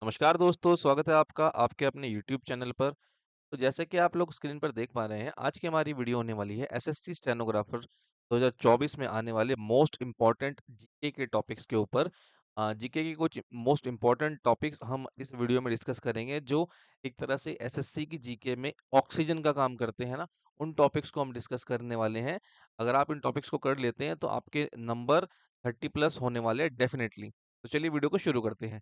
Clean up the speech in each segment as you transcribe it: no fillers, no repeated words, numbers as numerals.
नमस्कार दोस्तों, स्वागत है आपका आपके अपने यूट्यूब चैनल पर। तो जैसे कि आप लोग स्क्रीन पर देख पा रहे हैं, आज की हमारी वीडियो होने वाली है एसएससी स्टेनोग्राफर 2024 में आने वाले मोस्ट इम्पोर्टेंट जीके के टॉपिक्स के ऊपर। जीके की कुछ मोस्ट इम्पोर्टेंट टॉपिक्स हम इस वीडियो में डिस्कस करेंगे, जो एक तरह से एसएससी की जीके में ऑक्सीजन का काम करते हैं ना, उन टॉपिक्स को हम डिस्कस करने वाले हैं। अगर आप इन टॉपिक्स को कर लेते हैं, तो आपके नंबर 30 प्लस होने वाले हैं डेफिनेटली। तो चलिए वीडियो को शुरू करते हैं।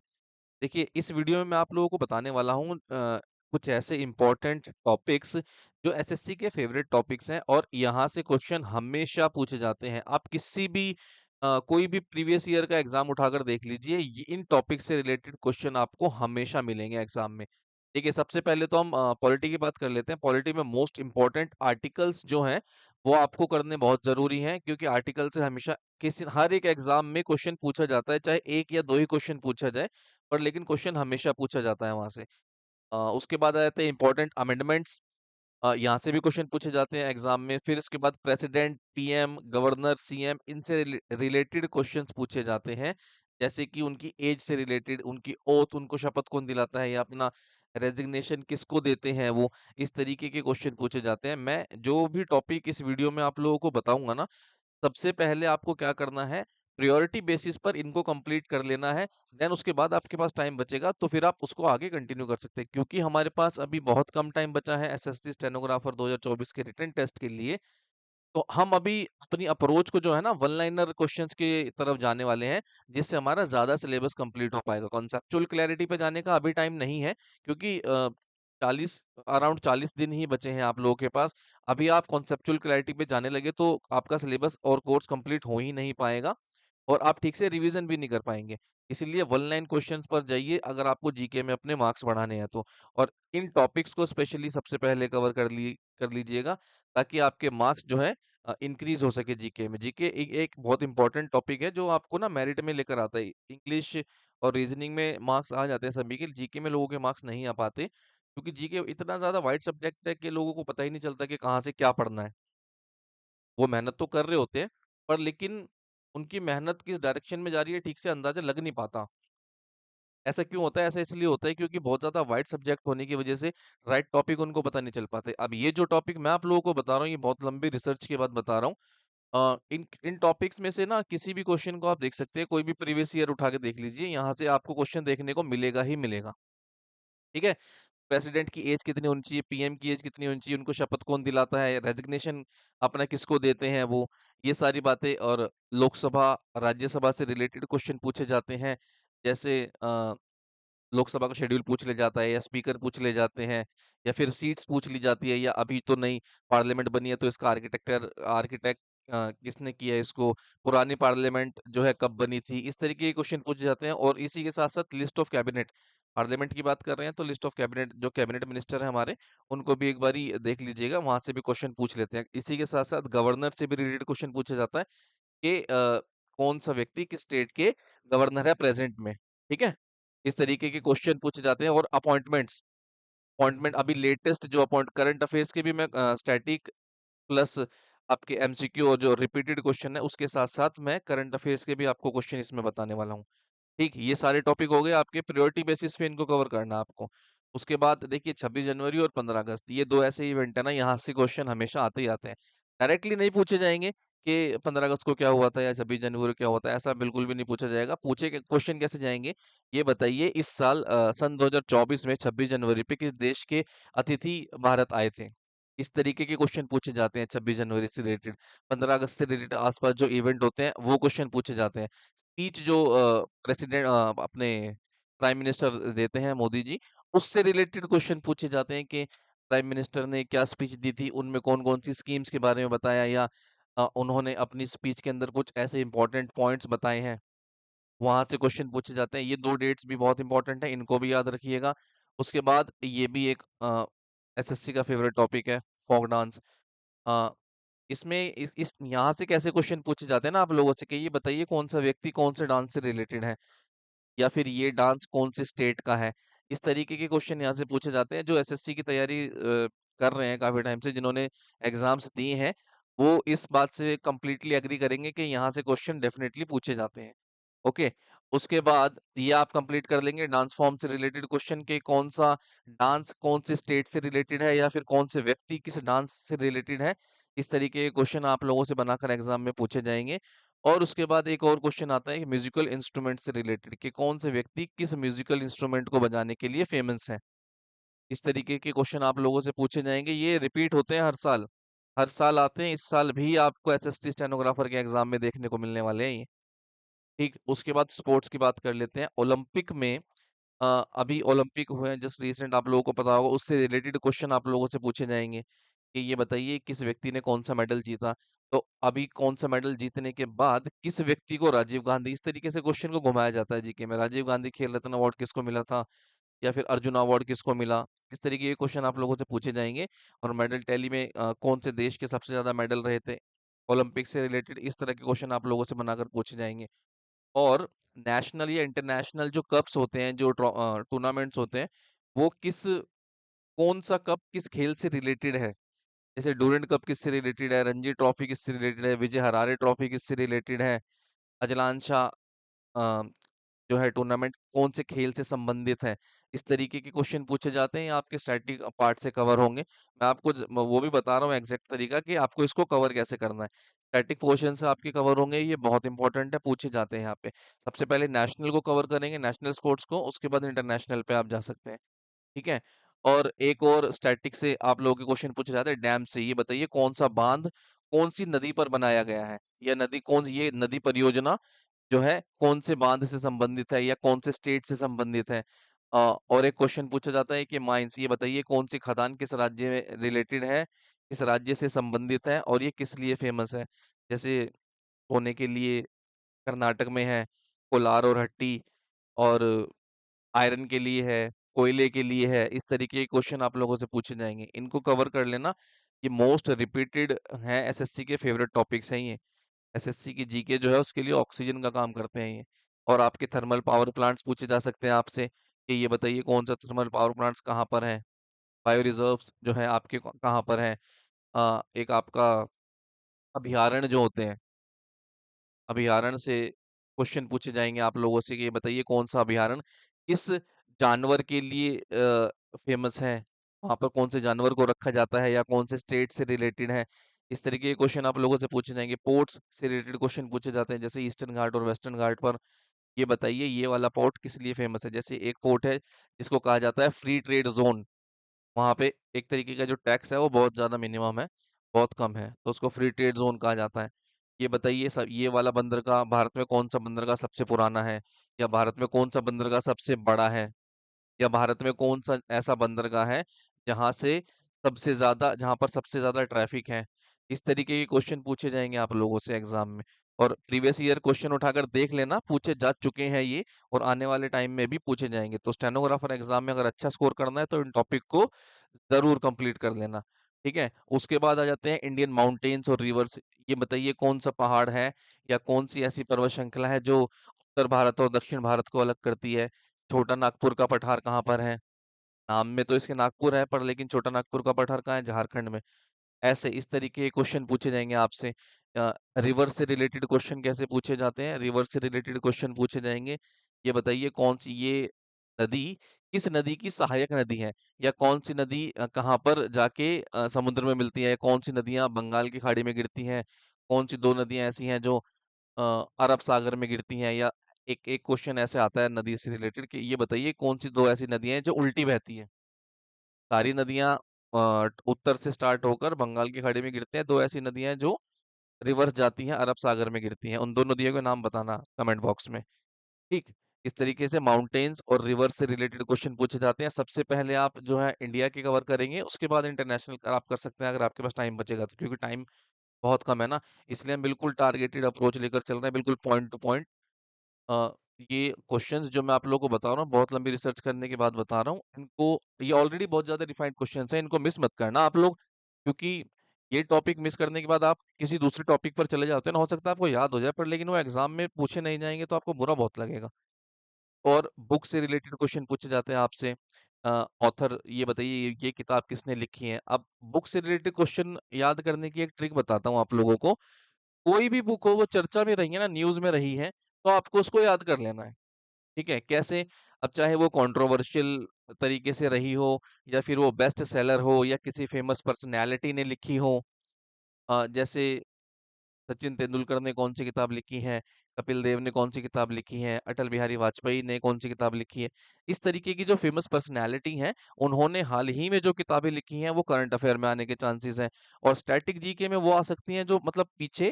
देखिए, इस वीडियो में मैं आप लोगों को बताने वाला हूँ कुछ ऐसे इम्पोर्टेंट टॉपिक्स जो एसएससी के फेवरेट टॉपिक्स हैं और यहाँ से क्वेश्चन हमेशा पूछे जाते हैं। आप किसी भी कोई भी प्रीवियस ईयर का एग्जाम उठाकर देख लीजिए, इन टॉपिक से रिलेटेड क्वेश्चन आपको हमेशा मिलेंगे एग्जाम में। देखिए, सबसे पहले तो हम पॉलिटी की बात कर लेते हैं। पॉलिटी में मोस्ट इम्पोर्टेंट आर्टिकल्स जो हैं, वो आपको करने बहुत जरूरी हैं, क्योंकि आर्टिकल से हमेशा किसी हर एक एग्जाम में क्वेश्चन पूछा जाता है, चाहे एक या दो ही क्वेश्चन पूछा जाए, पर लेकिन क्वेश्चन हमेशा पूछा जाता है वहाँ से। उसके बाद आ जाते हैं इम्पोर्टेंट अमेंडमेंट्स। यहाँ से भी क्वेश्चन पूछे जाते हैं एग्जाम में। फिर उसके बाद प्रेसिडेंट, पीएम, गवर्नर, सीएम, इनसे रिलेटेड क्वेश्चंस पूछे जाते हैं। जैसे कि उनकी एज से रिलेटेड, उनकी ओथ, उनको शपथ कौन दिलाता है, या अपना रेजिग्नेशन किसको देते हैं वो, इस तरीके के क्वेश्चन पूछे जाते हैं। मैं जो भी टॉपिक इस वीडियो में आप लोगों को बताऊंगा ना, सबसे पहले आपको क्या करना है, प्रायोरिटी बेसिस पर इनको कंप्लीट कर लेना है। देन उसके बाद आपके पास टाइम बचेगा, तो फिर आप उसको आगे कंटिन्यू कर सकते हैं, क्योंकि हमारे पास अभी बहुत कम टाइम बचा है एसएससी स्टेनोग्राफर 2024 के रिटन टेस्ट के लिए। तो हम अभी अपनी अप्रोच को जो है ना, वन लाइनर क्वेश्चंस की तरफ जाने वाले हैं, जिससे हमारा ज्यादा सिलेबस कंप्लीट हो पाएगा। कॉन्सेप्चुअल क्लैरिटी पे जाने का अभी टाइम नहीं है, क्योंकि 40 दिन ही बचे हैं आप लोगों के पास। अभी आप कॉन्सेप्चुअल क्लैरिटी पे जाने लगे तो आपका सिलेबस और कोर्स कंप्लीट हो ही नहीं पाएगा, और आप ठीक से रिवीजन भी नहीं कर पाएंगे। इसीलिए वन लाइन क्वेश्चंस पर जाइए, अगर आपको जीके में अपने मार्क्स बढ़ाने हैं तो। और इन टॉपिक्स को स्पेशली सबसे पहले कवर कर लीजिएगा, ताकि आपके मार्क्स जो है इंक्रीज हो सके जीके में। जीके एक बहुत इंपॉर्टेंट टॉपिक है, जो आपको ना मेरिट में लेकर आता है। इंग्लिश और रीजनिंग में मार्क्स आ जाते हैं सभी के, जीके में लोगों के मार्क्स नहीं आ पाते, क्योंकि जीके इतना ज्यादा वाइड सब्जेक्ट है कि लोगों को पता ही नहीं चलता कि कहाँ से क्या पढ़ना है। वो मेहनत तो कर रहे होते हैं, पर लेकिन उनकी मेहनत किस डायरेक्शन में जा रही है, ठीक से अंदाजा लग नहीं पाता। ऐसा क्यों होता है? ऐसा इसलिए होता है क्योंकि बहुत ज्यादा वाइड सब्जेक्ट होने की वजह से राइट टॉपिक उनको पता नहीं चल पाते। अब ये जो टॉपिक मैं आप लोगों को बता रहा हूँ, ये बहुत लंबी रिसर्च के बाद बता रहा हूँ। इन इन टॉपिक्स में से ना किसी भी क्वेश्चन को आप देख सकते हैं, कोई भी प्रीवियस ईयर उठा के देख लीजिए, यहाँ से आपको क्वेश्चन देखने को मिलेगा ही मिलेगा। ठीक है? प्रेसिडेंट की एज कितनी होनी चाहिए, पीएम की एज कितनी होनी चाहिए, उनको शपथ कौन दिलाता है, रेजिग्नेशन अपना किसको देते हैं वो, ये सारी बातें। और लोकसभा, राज्यसभा से रिलेटेड क्वेश्चन पूछे जाते हैं। जैसे लोकसभा का शेड्यूल पूछ ले जाता है, या स्पीकर पूछ ले जाते हैं, या फिर सीट्स पूछ ली जाती है, या अभी तो नई पार्लियामेंट बनी है तो इसका आर्किटेक्ट किसने किया है इसको, पुरानी पार्लियामेंट जो है कब बनी थी, इस तरीके के क्वेश्चन पूछे जाते हैं। और इसी के साथ साथ लिस्ट ऑफ कैबिनेट, पार्लियामेंट की बात कर रहे हैं तो लिस्ट ऑफ कैबिनेट, जो कैबिनेट मिनिस्टर है हमारे, उनको भी एक बारी देख लीजिएगा, वहां से भी क्वेश्चन पूछ लेते हैं। इसी के साथ साथ गवर्नर से भी रिलेटेड क्वेश्चन पूछा जाता है कि कौन सा व्यक्ति किस स्टेट के गवर्नर है प्रेजेंट में। ठीक है? इस तरीके के क्वेश्चन पूछे जाते हैं। और अपॉइंटमेंट अभी लेटेस्ट जो अपॉइंट करंट अफेयर्स के भी मैं स्टैटिक प्लस आपके एमसीक्यू और जो रिपीटेड क्वेश्चन है उसके साथ साथ मैं करंट अफेयर्स के भी आपको क्वेश्चन इसमें बताने वाला हूँ। ठीक, ये सारे टॉपिक हो गए आपके, प्रायोरिटी बेसिस पे इनको कवर करना है आपको। उसके बाद देखिए, 26 जनवरी और 15 अगस्त, ये दो ऐसे इवेंट है ना, यहाँ से क्वेश्चन हमेशा आते ही आते हैं। डायरेक्टली नहीं पूछे जाएंगे कि 15 अगस्त को क्या हुआ था या 26 जनवरी को क्या हुआ था, ऐसा बिल्कुल भी नहीं पूछा जाएगा। पूछे क्वेश्चन कैसे जाएंगे, ये बताइए, इस साल सन 2024 में 26 जनवरी पे किस देश के अतिथि भारत आए थे। इस तरीके के क्वेश्चन पूछे जाते हैं 26 जनवरी से रिलेटेड। 15 अगस्त से रिलेटेड आसपास जो इवेंट होते हैं वो क्वेश्चन पूछे जाते हैं। स्पीच जो प्रेसिडेंट अपने प्राइम मिनिस्टर देते हैं, मोदी जी, उससे रिलेटेड क्वेश्चन पूछे जाते हैं कि प्राइम मिनिस्टर ने क्या स्पीच दी थी, उनमें कौन कौन सी स्कीम्स के बारे में बताया, या उन्होंने अपनी स्पीच के अंदर कुछ ऐसे इंपॉर्टेंट पॉइंट्स बताए हैं, वहां से क्वेश्चन पूछे जाते हैं। ये दो डेट्स भी बहुत इंपॉर्टेंट है, इनको भी याद रखिएगा। उसके बाद ये भी एक एसएससी का फेवरेट टॉपिक है, फोक डांस। इसमें इस यहाँ से कैसे क्वेश्चन पूछे जाते हैं ना आप लोगों से, कि ये बताइए कौन सा व्यक्ति कौन से डांस से रिलेटेड है, या फिर ये डांस कौन से स्टेट का है। इस तरीके के क्वेश्चन यहाँ से पूछे जाते हैं। जो एसएससी की तैयारी कर रहे हैं काफी टाइम से, जिन्होंने एग्जाम्स दिए हैं, वो इस बात से कंप्लीटली एग्री करेंगे कि यहाँ से क्वेश्चन डेफिनेटली पूछे जाते हैं। ओके। उसके बाद ये आप कंप्लीट कर लेंगे डांस फॉर्म से रिलेटेड क्वेश्चन के कौन सा डांस कौन से स्टेट से रिलेटेड है या फिर कौन से व्यक्ति किस डांस से रिलेटेड है। इस तरीके के क्वेश्चन आप लोगों से बनाकर एग्जाम में पूछे जाएंगे। और उसके बाद एक और क्वेश्चन आता है म्यूजिकल इंस्ट्रूमेंट से रिलेटेड कि कौन से व्यक्ति किस म्यूजिकल इंस्ट्रूमेंट को बजाने के लिए फेमस है। इस तरीके के क्वेश्चन आप लोगों से पूछे जाएंगे। ये रिपीट होते हैं हर साल आते हैं। इस साल भी आपको एसएससी स्टेनोग्राफर के एग्जाम में देखने को मिलने वाले हैं ये। ठीक, उसके बाद स्पोर्ट्स की बात कर लेते हैं। ओलंपिक में अ, अभी ओलंपिक हुए हैं जस्ट रिसेंट, आप लोगों को पता होगा, उससे रिलेटेड क्वेश्चन आप लोगों से पूछे जाएंगे कि ये बताइए किस व्यक्ति ने कौन सा मेडल जीता। तो अभी कौन सा मेडल जीतने के बाद किस व्यक्ति को राजीव गांधी, इस तरीके से क्वेश्चन को घुमाया जाता है जीके में। राजीव गांधी खेल रत्न अवार्ड किसको मिला था या फिर अर्जुन अवार्ड किसको मिला। इस तरीके के क्वेश्चन आप लोगों से पूछे जाएंगे। और मेडल टैली में कौन से देश के सबसे ज्यादा मेडल रहे थे ओलंपिक से रिलेटेड, इस तरह के क्वेश्चन आप लोगों से बनाकर पूछे जाएंगे। और नेशनल या इंटरनेशनल जो कप्स होते हैं, जो टूर्नामेंट्स होते हैं, वो कौन सा कप किस खेल से रिलेटेड है। जैसे डूरेंट कप किससे रिलेटेड है, रणजी ट्रॉफी किससे रिलेटेड है, विजय हरारे ट्रॉफी किससे रिलेटेड है, अजलान शाह जो है टूर्नामेंट कौन से खेल से संबंधित है। इस तरीके के क्वेश्चन पूछे जाते हैं, ये आपके स्टैटिक पार्ट से कवर होंगे। मैं आपको वो भी बता रहा हूँ एग्जैक्ट तरीका कि आपको इसको कवर कैसे करना है। स्टैटिक पोर्शन से आपके कवर होंगे, ये बहुत इंपॉर्टेंट है, पूछे जाते हैं यहाँ पे। सबसे पहले नेशनल को कवर करेंगे, नेशनल स्पोर्ट्स को, उसके बाद इंटरनेशनल पे आप जा सकते हैं। ठीक है। और एक और स्टैटिक से आप लोगों के क्वेश्चन पूछे जाते हैं डैम से। ये बताइए कौन सा बांध कौन सी नदी पर बनाया गया है, या नदी कौन सी, ये नदी परियोजना जो है कौन से बांध से संबंधित है या कौन से स्टेट से संबंधित है। और एक क्वेश्चन पूछा जाता है कि माइंस, ये बताइए कौन सी खदान किस राज्य में रिलेटेड है, किस राज्य से संबंधित है और ये किस लिए फेमस है। जैसे सोने के लिए कर्नाटक में है कोलार और हट्टी, और आयरन के लिए है, कोयले के लिए है। इस तरीके के क्वेश्चन आप लोगों से पूछे जाएंगे, इनको कवर कर लेना। ये मोस्ट रिपीटेड है, एसएससी के फेवरेट टॉपिक्स हैं ये। एसएससी की जीके जो है उसके लिए ऑक्सीजन का काम करते हैं ये। और आपके थर्मल पावर प्लांट्स पूछे जा सकते हैं आपसे कि ये बताइए कौन सा थर्मल पावर प्लांट्स कहाँ पर है, बायो रिजर्व्स जो है आपके कहाँ पर है। एक आपका अभयारण्य जो होते हैं, अभयारण्य से क्वेश्चन पूछे जाएंगे आप लोगों से कि ये बताइए कौन सा अभयारण्य किस जानवर के लिए फेमस है, वहां पर कौन से जानवर को रखा जाता है या कौन से स्टेट से रिलेटेड है। इस तरीके के क्वेश्चन आप लोगों से पूछे जाएंगे। पोर्ट्स से रिलेटेड क्वेश्चन पूछे जाते हैं, जैसे ईस्टर्न घाट और वेस्टर्न घाट पर ये बताइए ये वाला पोर्ट किस लिए फेमस है। जैसे एक पोर्ट है जिसको कहा जाता है फ्री ट्रेड जोन, वहां पे एक तरीके का जो टैक्स है वो बहुत ज्यादा मिनिमम है, बहुत कम है, तो उसको फ्री ट्रेड जोन कहा जाता है। ये बताइए सब ये वाला बंदरगाह भारत में कौन सा बंदरगाह सबसे पुराना है, या भारत में कौन सा बंदरगाह सबसे बड़ा है, या भारत में कौन सा ऐसा बंदरगाह है जहां से जहां पर सबसे ज्यादा ट्रैफिक है। इस तरीके के क्वेश्चन पूछे जाएंगे आप लोगों से एग्जाम में। और प्रीवियस ईयर क्वेश्चन उठाकर देख लेना, पूछे जा चुके हैं ये, और आने वाले टाइम में भी पूछे जाएंगे। तो स्टेनोग्राफर एग्जाम में अगर अच्छा स्कोर करना है तो इन टॉपिक को जरूर कंप्लीट कर लेना। ठीक है। उसके बाद आ जाते हैं इंडियन माउंटेन्स और रिवर्स। ये बताइए कौन सा पहाड़ है या कौन सी ऐसी पर्वत श्रृंखला है जो उत्तर भारत और दक्षिण भारत को अलग करती है। छोटा नागपुर का पठार कहाँ पर है, नाम में तो इसके नागपुर है पर लेकिन छोटा नागपुर का पठार कहाँ है, झारखंड में। ऐसे इस तरीके के क्वेश्चन पूछे जाएंगे आपसे। रिवर से रिलेटेड क्वेश्चन कैसे पूछे जाते हैं, रिवर से रिलेटेड क्वेश्चन पूछे जाएंगे। ये बताइए कौन सी ये नदी किस नदी की सहायक नदी है, या कौन सी नदी कहाँ पर जाके समुद्र में मिलती है, कौन सी नदियां बंगाल की खाड़ी में गिरती हैं, कौन सी दो नदियां ऐसी हैं जो अरब सागर में गिरती हैं। या एक एक क्वेश्चन ऐसे आता है नदी से रिलेटेड कि ये बताइए कौन सी दो ऐसी नदियां हैं जो उल्टी बहती हैं। सारी नदियां उत्तर से स्टार्ट होकर बंगाल की खाड़ी में गिरते हैं, दो ऐसी नदियां हैं जो रिवर्स जाती हैं अरब सागर में गिरती हैं। उन दो नदियों के नाम बताना कमेंट बॉक्स में। ठीक। इस तरीके से माउंटेन्स और रिवर से रिलेटेड क्वेश्चन पूछे जाते हैं। सबसे पहले आप जो है इंडिया के कवर करेंगे, उसके बाद इंटरनेशनल आप कर सकते हैं अगर आपके पास टाइम बचेगा तो, क्योंकि टाइम बहुत कम है ना। इसलिए हम बिल्कुल टारगेटेड अप्रोच लेकर चल रहे हैं, बिल्कुल पॉइंट टू पॉइंट। ये क्वेश्चंस जो मैं आप लोगों को बता रहा हूँ बहुत लंबी रिसर्च करने के बाद बता रहा हूँ इनको। ये ऑलरेडी बहुत ज्यादा डिफाइंड क्वेश्चंस हैं, इनको मिस मत करना आप लोग, क्योंकि ये टॉपिक मिस करने के बाद आप किसी दूसरे टॉपिक पर चले जाते हैं ना, हो सकता है आपको याद हो जाए पर लेकिन वो एग्जाम में पूछे नहीं जाएंगे तो आपको बुरा बहुत लगेगा। और बुक से रिलेटेड क्वेश्चन पूछे जाते हैं आपसे। ऑथर ये बताइए ये किताब किसने लिखी है। अब बुक से रिलेटेड क्वेश्चन याद करने की एक ट्रिक बताता हूँ आप लोगों को। कोई भी बुक हो वो चर्चा में रही है ना, न्यूज में रही है, तो आपको उसको याद कर लेना है। ठीक है? कैसे? अब चाहे वो कंट्रोवर्शियल तरीके से रही हो या फिर वो बेस्ट सेलर हो या किसी फेमस पर्सनैलिटी ने लिखी हो। जैसे सचिन तेंदुलकर ने कौन-सी किताब लिखी है, कपिल देव ने कौन-सी किताब लिखी है, अटल बिहारी वाजपेयी ने कौन-सी किताब लिखी है। इस तरीके की जो फेमस पर्सनैलिटी हैं, उन्होंने हाल ही में जो किताबें लिखी हैं, वो करंट अफेयर में आने के चांसेस हैं। और स्टैटिक जीके में वो आ सकती हैं जो मतलब पीछे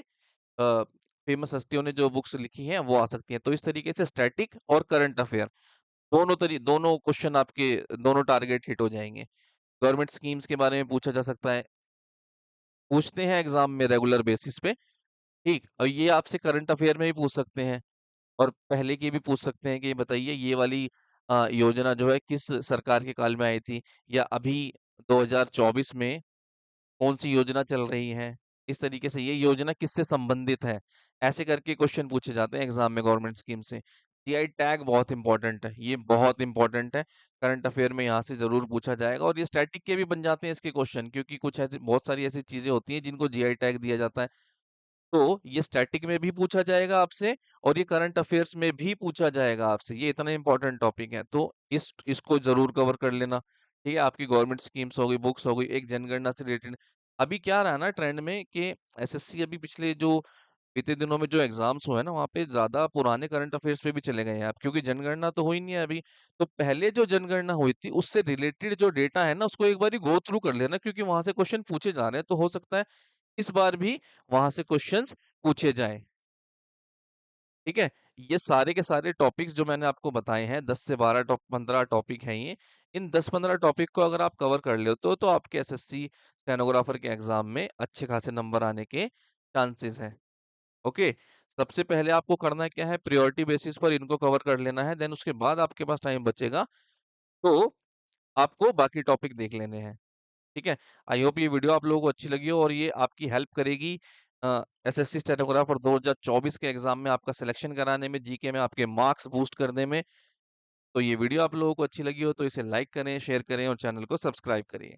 अ, फेमस हस्तियों ने जो बुक्स लिखी हैं, वो आ सकती हैं। तो इस तरीके से स्टैटिक और करंट अफेयर दोनों क्वेश्चन आपके दोनों टारगेट हिट हो जाएँगे। गवर्नमेंट स्कीम्स के बारे में पूछा जा सकता है, पूछते हैं एग्ज़ाम में रेगुलर बेसिस पे, ठीक? और ये आपसे करंट अफेयर में भी पूछ सकते हैं और पहले की भी पूछ सकते हैं कि बताइए ये वाली योजना जो है किस सरकार के काल में आई थी या अभी 2024 में कौन-सी योजना चल रही है? इस तरीके से ये योजना किससे संबंधित है? ऐसे करके क्वेश्चन पूछे जाते हैं एग्ज़ाम में गवर्नमेंट स्कीम से। जीआई टैग बहुत इम्पोर्टेंट है, ये बहुत इम्पोर्टेंट है। करंट अफेयर में यहाँ से ज़रूर पूछा जाएगा और ये स्टैटिक के भी बन जाते हैं इसके क्वेश्चन क्योंकि कुछ ऐसी बहुत सारी ऐसी चीज़ें होती हैं जिनको जीआई टैग दिया जाता है। तो ये स्टैटिक में भी पूछा जाएगा आपसे और ये करंट अफेयर्स में भी पूछा जाएगा आपसे। ये इतना इम्पोर्टेंट टॉपिक है। तो इसको ज़रूर कवर कर लेना। ठीक है? आपकी गवर्नमेंट स्कीम्स हो गई, बुक्स हो गई, एक जनगणना से रिलेटेड अभी क्या रहा है ना ट्रेंड में कि एसएससी अभी पिछले जो बीते दिनों में जो एग्ज़ाम्स हुए हैं ना, वहाँ पे ज़्यादा पुराने करंट अफेयर्स पे भी चले गए हैं आप क्योंकि जनगणना तो हुई नहीं है अभी। तो पहले जो जनगणना हुई थी, उससे रिलेटेड जो डेटा है ना, उसको एक बारी गो थ्रू कर लेना क्योंकि वहाँ से क्वेश्चन पूछे जा रहे हैं। तो हो सकता है इस बार भी वहाँ से क्वेश्चन्स पूछे जाएँ, ठीक है? ये सारे के सारे टॉपिक्स जो मैंने आपको बताए हैं 10 से 15 टॉपिक हैं ये। इन 10-15 टॉपिक को अगर आप कवर कर लेते हो तो आपके एसएससी स्टेनोग्राफर के एग्ज़ाम में अच्छे खासे नंबर आने के चांसेस हैं, ओके? सबसे पहले आपको करना क्या है प्रायोरिटी बेसिस पर इनको कवर कर लेना है, देन उसके बाद आपके पास टाइम बचेगा, तो आपको बाकी टॉपिक देख लेने हैं। ठीक है? आई होप ये वीडियो आप लोगों को अच्छी लगी हो और ये आपकी हेल्प करेगी एसएससी स्टेनोग्राफर 2024 के एग्ज़ाम में आपका सिलेक्शन कराने में, जीके में आपके मार्क्स बूस्ट करने में। तो ये वीडियो आप लोगों को अच्छी लगी हो तो इसे लाइक करें, शेयर करें और चैनल को सब्सक्राइब करिए।